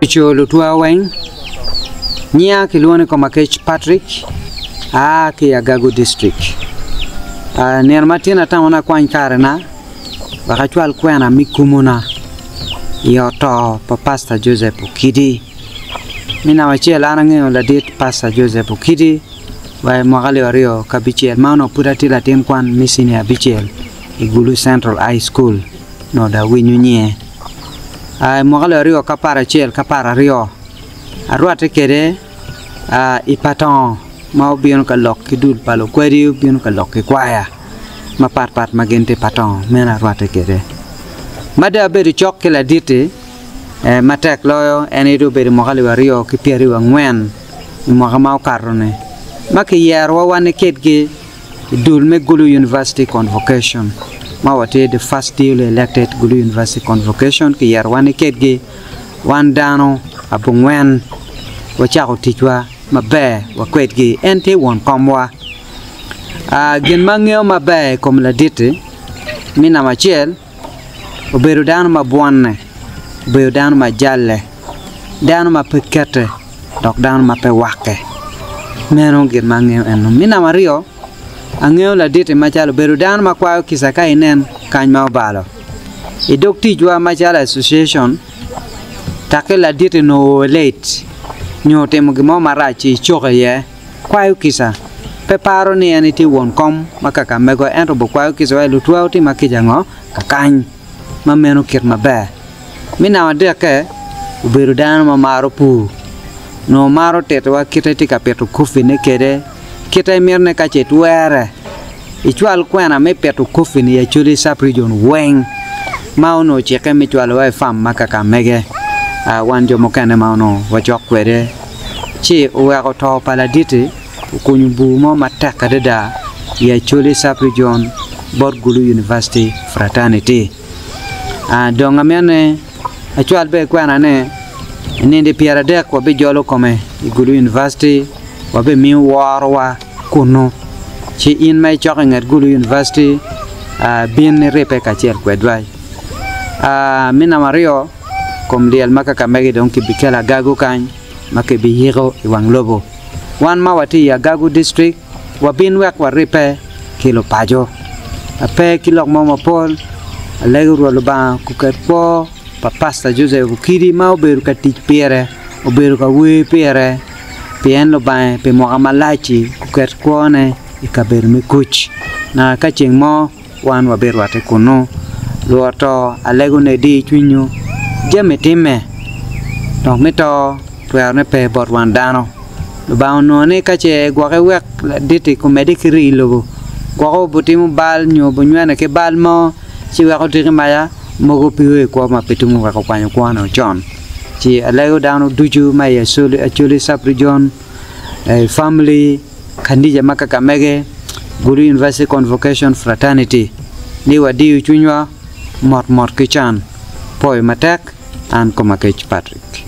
Kicholo tua weng. Nia kiluone ko Makech Patrick. Ki Agago district. Nermatina tamona kwany karena. Bakachwal kwena mikumuna. Yoto pa Pastor Joseph Okidi. Mina wachia lanange la dit Pastor Joseph Okidi. Wa mwagali wario kabichiel mano purati la kwan misini ya bichiel Igulu Central High School no da winyunye mwagali wario kapara chiel kapara rio arwate kede ipatan mau bion ka lok kidul palo kweri bion ka lok kwaya ma pat magente patan mena arwate kede mada bedu chok kila dite matek loyo enido bedu mwagali wario kipiari wa ngwen mwagamau karone maki yarwa wane ketge dulme Gulu University Convocation ma wate the first deal elected Gulu University Convocation ki yarwa ne ketge wan dano abungwen wachako tichwa mabe wa kwetge ente won komwa gen mangeo mabe kom la dite mina machiel oberu dano mabwanne oberu dano majalle dano mapekete dok dano mapewake meno gir mangeo eno mina mario angeo la dite machalo berudan makwayo kisaka inen kany ma obalo idok tijwa machalo association take la dite no late nyote mugimo marachi choke ye kwayo kisa peparo ni aniti won kom makaka mego ento bo kwayo kisa wa lutwa uti makijango kakany mameno kir mabe mina wadeke berudan mamaro pu no maro tetwa kitati kapetu kufi ne kede kita mirne kachet were ichwal kwena me petu kufi ni achuli saprijon weng mauno cheke michwal wa fam makaka mege wanjo mokane mauno wachok kwede chi uwe ko to paladiti ukunyumbu mo mataka deda ya chuli saprijon Gulu University fraternity donga mene achwal be kwena ne ninde piara dek wabe jolo kome Gulu University wabe mi warwa kuno chi in mai choking at Gulu University bin repe kachiel kwedwai mina mario kom dial makaka megi donki bikela gagu kany make bihiro iwang lobo wan mawati ya Gagu district wabin wek warepe kilo pajo ape kilok momo pol alegu roloba kukerpo pa Pastor Joseph Okidi mau beru ka tich pere o beru ka we pere pien lo ba pe mo amalachi kuket kone ikaber mi kuch na ka ching mo wan wa beru ate kuno luoto alego ne di chunyu jeme time donc meto tuerne pe bot wan dano lo ba no ne ka che gwa ke wek diti ko medikri logo gwa butimu bal nyo bunyana ke bal mo chi wa ko tiri maya mogo piwe kwa mapetumu kwa kwanyo kwana John chi alego dano duju maya soli achuli saprijon family kandija makaka mege Gulu University Convocation fraternity ni wadi uchunywa mot kichan poi matek an ko Makech Patrick